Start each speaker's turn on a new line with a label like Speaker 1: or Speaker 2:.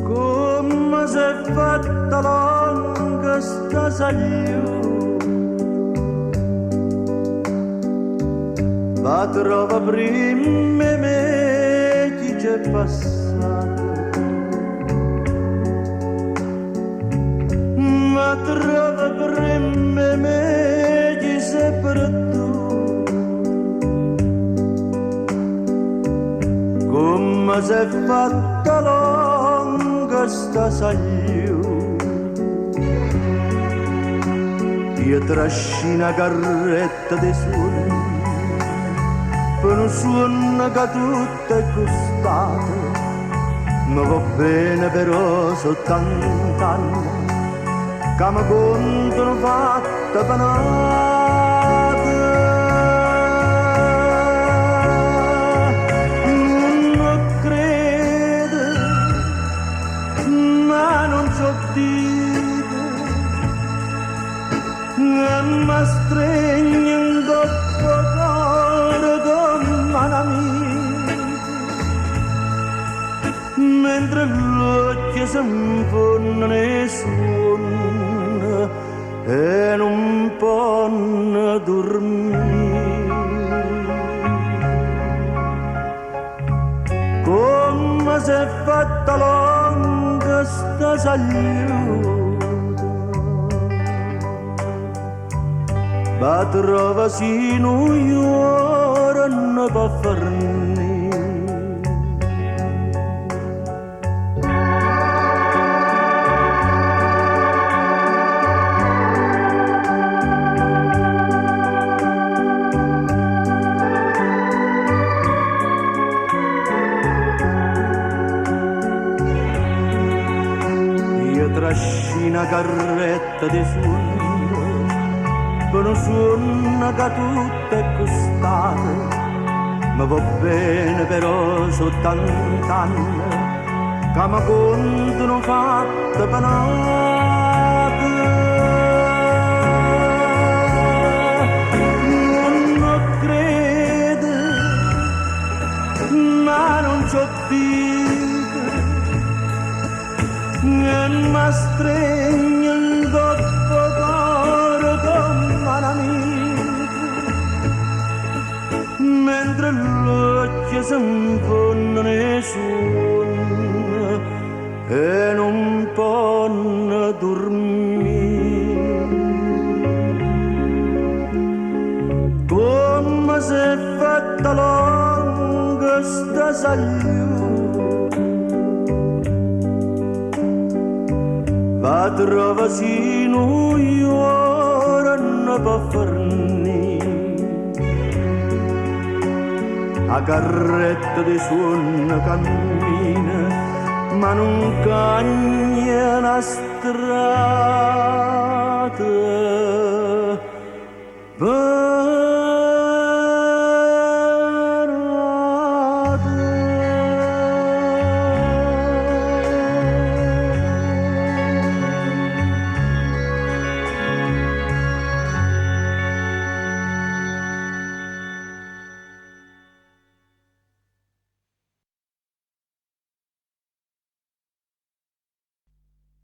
Speaker 1: Come si è fatta lunga sta sagliu, la trova prima me chi c'è passato, la trova prima me chi sei perduto, come si è fatta lunga sta sagliu, io trascina carretta dei suoni, per un suono che tutto è costato, ma va bene però soltanto anni, che mi contano fatta panata. Non credo, ma non so dire, che mi stringe in doppio cuore come un'amica, mentre l'occhio si infondono e suona e non può dormire. Come si è fatta lunga sta sagliuta, ma trova sino ora non può farne. Io trascina carretta di suono, per un suono che tutto è costato, ma va bene però soltanto anni, che mi contano fatte panate. Non credo, ma non so dire, che mi stringe il doppio cuore come un'amica, mentre l'occhio si infondono e suona e non può dormire. Come si è fatta lunga sta sagliuta, la trova sino ora non può farne. A carretta di suono cammina, ma non cagna la strada.